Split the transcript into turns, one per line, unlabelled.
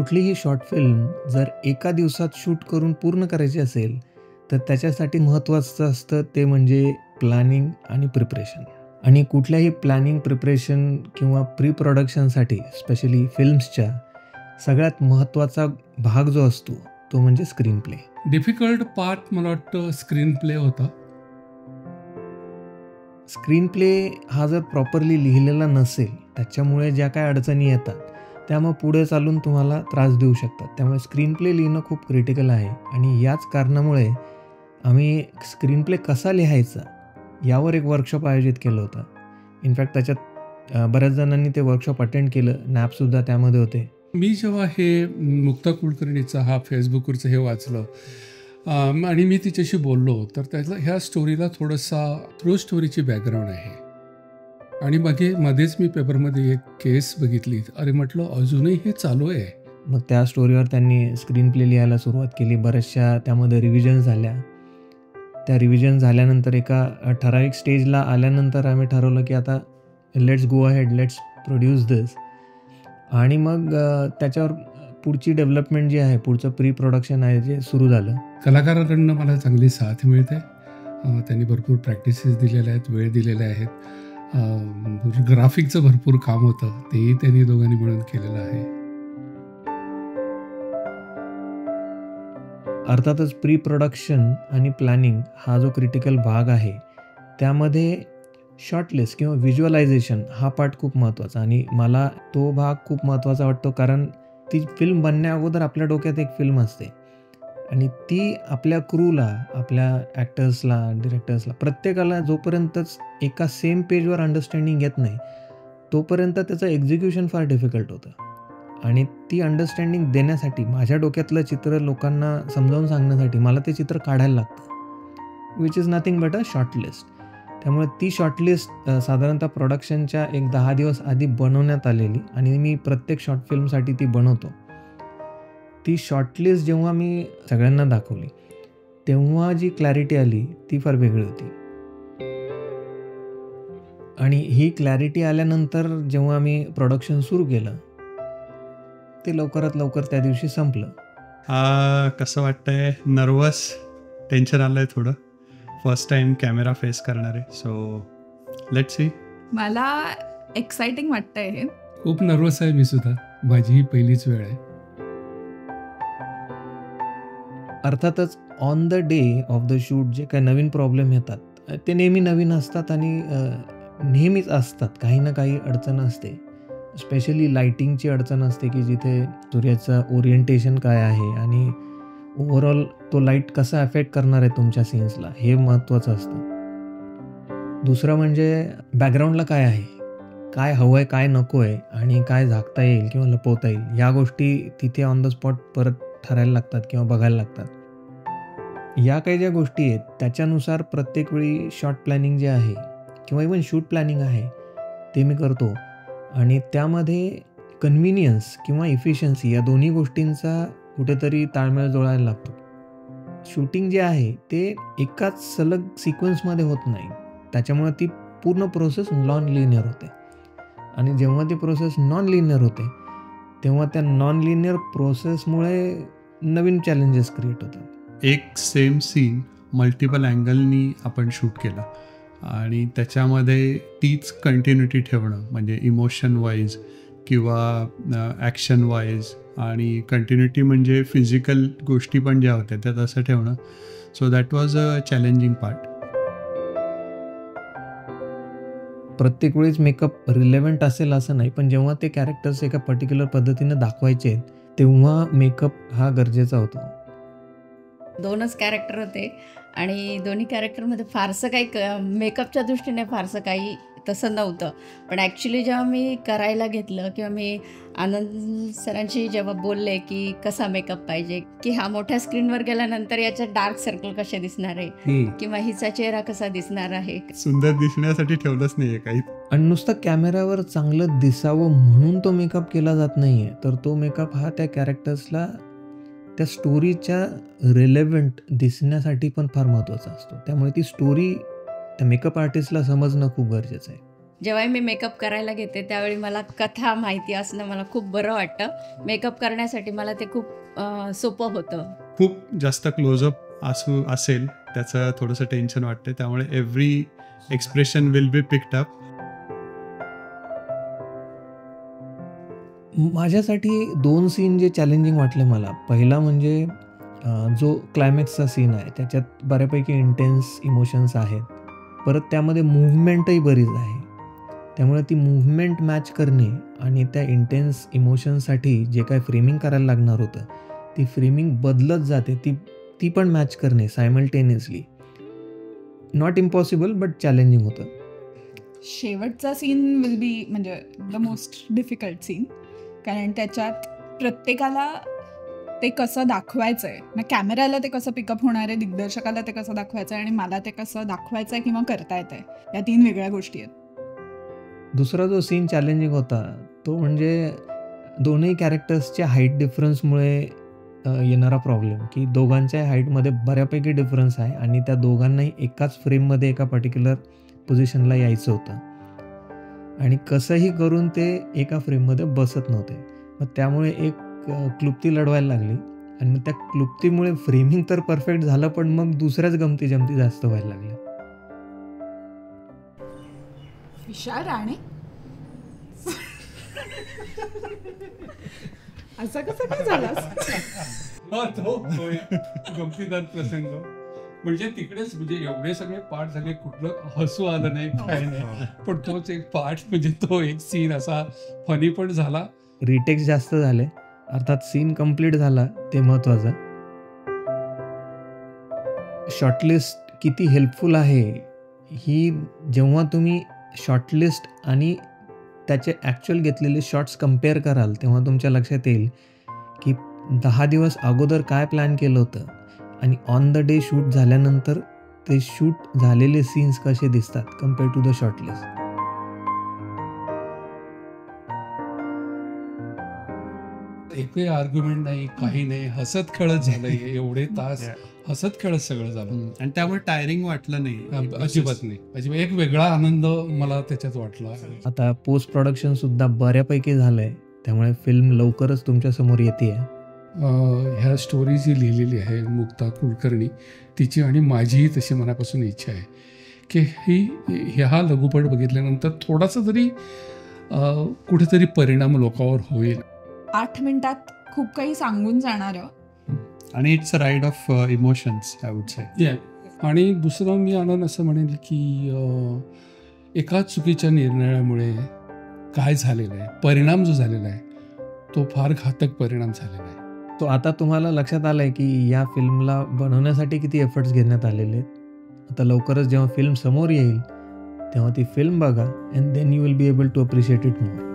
कुठलीही short film जर एका दिवसात शूट करून पूर्ण करायची असेल तर त्याच्यासाठी महत्त्वाचं असतं ते म्हणजे प्लॅनिंग आणि प्रिपरेशन. आणि कुठल्याही प्लॅनिंग, प्रिपरेशन किंवा प्री प्रोडक्शनसाठी स्पेशली फिल्म्सच्या सगळ्यात महत्त्वाचा भाग जो असतो तो म्हणजे स्क्रीन प्ले.
डिफिकल्ट पार्ट मला वाटतं स्क्रीन प्ले होता.
स्क्रीन प्ले हा जर प्रॉपरली लिहिलेला नसेल त्याच्यामुळे ज्या काय अडचणी येतात त्या मग पुढे चालून तुम्हाला त्रास देऊ शकतात. त्यामुळे स्क्रीन प्ले लिहिणं खूप क्रिटिकल आहे आणि याच कारणामुळे आम्ही स्क्रीन प्ले कसा लिहायचा यावर एक वर्कशॉप आयोजित केलं होतं. इनफॅक्ट त्याच्यात बऱ्याच जणांनी ते वर्कशॉप अटेंड केलं, नॅपसुद्धा त्यामध्ये होते.
मी जेव्हा हे मुक्ता कुलकर्णीचा हा फेसबुकवरचं हे वाचलं आणि मी तिच्याशी बोललो तर त्यातलं ह्या स्टोरीला थोडासा ट्रू स्टोरीची बॅकग्राऊंड आहे. आणि मध्येच मी पेपरमध्ये एक केस बघितली. अरे म्हटलं अजूनही हे चालू आहे.
मग त्या स्टोरीवर त्यांनी स्क्रीन प्ले लिहायला सुरुवात केली. बऱ्याचशा त्यामध्ये रिव्हिजन झाल्या. त्या रिव्हिजन झाल्यानंतर एका ठराविक स्टेजला आल्यानंतर आम्ही ठरवलं की आता let's go ahead, let's produce this. आणि मग त्याच्यावर पुढची डेव्हलपमेंट जी आहे, पुढचं प्री प्रोडक्शन आहे जे सुरू झालं.
कलाकारांकडनं मला चांगली साथ मिळते. त्यांनी भरपूर प्रॅक्टिसेस दिलेल्या आहेत, वेळ दिलेल्या आहेत. ग्राफिकचं भरपूर काम होतं, तेही त्यांनी दोघांनी मिळून केलेलं आहे.
अर्थातच प्री प्रोडक्शन आणि प्लॅनिंग हा जो क्रिटिकल भाग आहे त्यामध्ये शॉर्टलिस्ट किंवा व्हिज्युअलायझेशन हा पार्ट खूप महत्त्वाचा. आणि मला तो भाग खूप महत्त्वाचा वाटतो कारण ती फिल्म बनण्याअगोदर आपल्या डोक्यात एक फिल्म असते आणि ती आपल्या क्रूला, आपल्या ॲक्टर्सला, डिरेक्टर्सला, प्रत्येकाला जोपर्यंतच एका सेम पेजवर अंडरस्टँडिंग येत नाही तोपर्यंत त्याचं एक्झिक्युशन फार डिफिकल्ट होतं. आणि ती अंडरस्टँडिंग देण्यासाठी, माझ्या डोक्यातलं चित्र लोकांना समजावून सांगण्यासाठी मला ते चित्र काढायला लागतं, which is nothing but a shortlist. त्यामुळे ती शॉर्टलिस्ट साधारणतः प्रोडक्शनच्या एक 10 दिवस आधी बनवण्यात आलेली आणि मी प्रत्येक शॉर्ट फिल्मसाठी ती बनवतो. ती शॉर्टलिस्ट जेव्हा मी सगळ्यांना दाखवली तेव्हा जी क्लॅरिटी आली ती फार वेगळी होती. आणि ही क्लॅरिटी आल्यानंतर जेव्हा आम्ही प्रोडक्शन सुरू केलं ते लवकरात लवकर त्या दिवशी संपलं.
कसं वाटतंय? नर्वस, टेन्शन आलंय थोडं. फर्स्ट टाइम कॅमेरा फेस करणार आहे, सो लेट्स सी.
मला एक्साइटिंग वाटतंय हे.
खूप नर्वस आहे मी सुद्धा. माझी ही पहिलीच वेळ आहे.
अर्थातच on the day of the shoot जे काही नवीन प्रॉब्लेम येतात ते नेहमी नवीन असतात आणि नेहमीच असतात. काही ना काही अडचण असते. स्पेशली लाईटिंगची अडचण असते की जिथे सूर्याचं ओरिएंटेशन काय आहे आणि ओव्हरऑल तो लाईट कसा अफेक्ट करणार आहे तुमच्या सीन्सला, हे महत्त्वाचं असतं. दुसरं म्हणजे बॅकग्राऊंडला काय आहे, काय हवं आहे, काय नको आहे आणि काय झाकता येईल किंवा लपवता येईल, ह्या गोष्टी तिथे ऑन द स्पॉट परत ठरायला लागतात किंवा बघायला लागतात. या काही ज्या गोष्टी आहेत त्याच्यानुसार प्रत्येक वेळी शॉर्ट प्लॅनिंग जे आहे किंवा इवन शूट प्लॅनिंग आहे ते मी करतो. आणि त्यामध्ये कन्व्हिनियन्स किंवा इफिशियन्सी या दोन्ही गोष्टींचा कुठेतरी ताळमेळ जुळायला लागतो. शूटिंग जे आहे ते एकाच सलग सिक्वेन्समध्ये होत नाही, त्याच्यामुळे ती पूर्ण प्रोसेस नॉन लिनियर होते. आणि जेव्हा ती प्रोसेस नॉन लिनियर होते तेव्हा त्या नॉन लिनियर प्रोसेसमुळे नवीन चॅलेंजेस क्रिएट होतात.
एक सेम सीन मल्टिपल अँगलनी आपण शूट केला आणि त्याच्यामध्ये तीच कंटिन्युटी ठेवणं, म्हणजे इमोशन वाईज किंवा ॲक्शन वाईज, आणि कंटिन्युटी म्हणजे फिजिकल गोष्टी पण ज्या होत्या त्या तसं ठेवणं. So that was a challenging part.
प्रत्येक वेळीच मेकअप रिलेव्हंट असेल असं नाही, पण जेव्हा ते कॅरेक्टर्स एका पर्टिक्युलर पद्धतीनं दाखवायचे आहेत तेव्हा मेकअप हा गरजेचा होता.
2च कॅरेक्टर होते आणि दोन्ही कॅरेक्टरमध्ये फारसं काही मेकअपच्या दृष्टीने फारसं काही तसं नव्हतं. पण ॲक्च्युली जेव्हा मी करायला घेतलं किंवा मी आनंद सरांशी जेव्हा बोलले की कसा मेकअप पाहिजे, की हा मोठ्या स्क्रीनवर गेल्यानंतर याच्यात डार्क सर्कल कसे दिसणार आहे किंवा हिचा चेहरा कसा दिसणार आहे,
सुंदर दिसण्यासाठी ठेवलंच नाहीये काही.
आणि नुसतं कॅमेऱ्यावर चांगलं दिसावं म्हणून तो मेकअप केला जात नाहीये, तर तो मेकअप हा त्या कॅरेक्टर्सला त्या स्टोरीच्या रिलेव्हंट दिसण्यासाठी पण फार महत्त्वाचा असतो. त्यामुळे ती स्टोरी त्या मेकअप आर्टिस्टला समजणं खूप गरजेचं आहे.
जेव्हाही मी मेकअप करायला घेते त्यावेळी मला कथा माहिती असणं मला खूप बरं वाटतं. मेकअप करण्यासाठी मला ते खूप सोपं होतं.
खूप जास्त क्लोजअप असेल त्याचं थोडंसं टेन्शन वाटते, त्यामुळे every expression will be picked up.
माझ्यासाठी 2 सीन जे चॅलेंजिंग वाटले मला. पहिला म्हणजे जो क्लायमॅक्सचा सीन आहे त्याच्यात बऱ्यापैकी इंटेन्स इमोशन्स आहेत. परत त्यामध्ये मूव्हमेंटही बरीच आहे. त्यामुळे ती मूव्हमेंट मॅच करणे आणि त्या इंटेन्स इमोशन्ससाठी जे काय फ्रेमिंग करायला लागणार होतं ती फ्रेमिंग बदलत जाते, ती पण मॅच करणे simultaneously not impossible but challenging होतं.
शेवटचा सीन विल बी म्हणजे द मोस्ट डिफिकल्ट सीन, कारण त्याच्यात प्रत्येकाला ते कसं दाखवायचं आहे, मग कॅमेराला ते कसं पिकअप होणार आहे, दिग्दर्शकाला ते कसं दाखवायचं आहे आणि मला ते कसं दाखवायचं आहे किंवा करता येत आहे, या 3 वेगळ्या गोष्टी आहेत.
दुसरा जो सीन चॅलेंजिंग होता तो म्हणजे दोन्ही कॅरेक्टर्सच्या हाईट डिफरन्समुळे येणारा प्रॉब्लेम, की दोघांच्या हाईटमध्ये बऱ्यापैकी डिफरन्स आहे आणि त्या दोघांनाही एकाच फ्रेममध्ये एका पर्टिक्युलर पोझिशनला यायचं होतं आणि कसंही करून ते एका फ्रेममध्ये बसत नव्हते. मग त्यामुळे एक क्लुप्ती लढवायला लागली आणि मग त्या क्लुप्तीमुळे फ्रेमिंग तर परफेक्ट झालं, पण मग दुसऱ्याच गमती जमती जास्त व्हायला लागल्या.
विशाल राणे असं कसं काय झालं?
तो गमतीदार प्रसंग म्हणजे तिकडेच म्हणजे एवढे सगळे पार्ट झाले, कुठलं हसू आलं नाही काय नाही, पण तोच एक पार्ट म्हणजे तो एक सीन असा फनी पण झाला.
रिटेक्स जास्त झाले, अर्थात सीन कंप्लीट झाला ते महत्त्वाचं. शॉर्टलिस्ट किती हेल्पफुल आहे ही जेव्हा तुम्ही शॉर्टलिस्ट आणि त्याचे ॲक्च्युअल घेतलेले शॉट्स कम्पेअर कराल तेव्हा तुमच्या लक्षात येईल की 10 दिवस अगोदर काय प्लॅन केलं होतं आणि ऑन द डे शूट झाल्यानंतर ते शूट झालेले सीन्स कसे दिसतात कम्पेअर टू द शॉर्टलिस्ट.
एकही आर्ग्युमेंट नाही, काही नाही, हसत खेळत झालंय एवढे तास, हसत खेळत सगळं झालं
आणि त्यामुळे टायरिंग वाटलं नाही,
अजिबात नाही. अजिबात एक वेगळा आनंद मला त्याच्यात वाटला.
आता पोस्ट प्रोडक्शन सुद्धा बऱ्यापैकी झालंय, त्यामुळे फिल्म लवकरच तुमच्या समोर येते.
ह्या स्टोरी जी लिहिलेली आहे मुक्ता कुलकर्णी तिची आणि माझीही तशी मनापासून इच्छा आहे की ह्या लघुपट बघितल्यानंतर थोडासा तरी कुठेतरी परिणाम लोकांवर होईल.
8 मिनिटात खूप काही सांगून जाणारं
आणि it's a ride of emotions I would say.
आणि दुसरं मी आनंद असं म्हणेल की एका चुकीच्या निर्णयामुळे काय झालेलं आहे, परिणाम जो झालेला आहे तो फार घातक परिणाम झालेला आहे.
तो आता तुम्हाला लक्षात आलं आहे की या फिल्मला बनवण्यासाठी किती एफर्ट्स घेण्यात आलेले आहेत. आता लवकरच जेव्हा फिल्म समोर येईल तेव्हा ती फिल्म बघा and then you will be able to appreciate it more.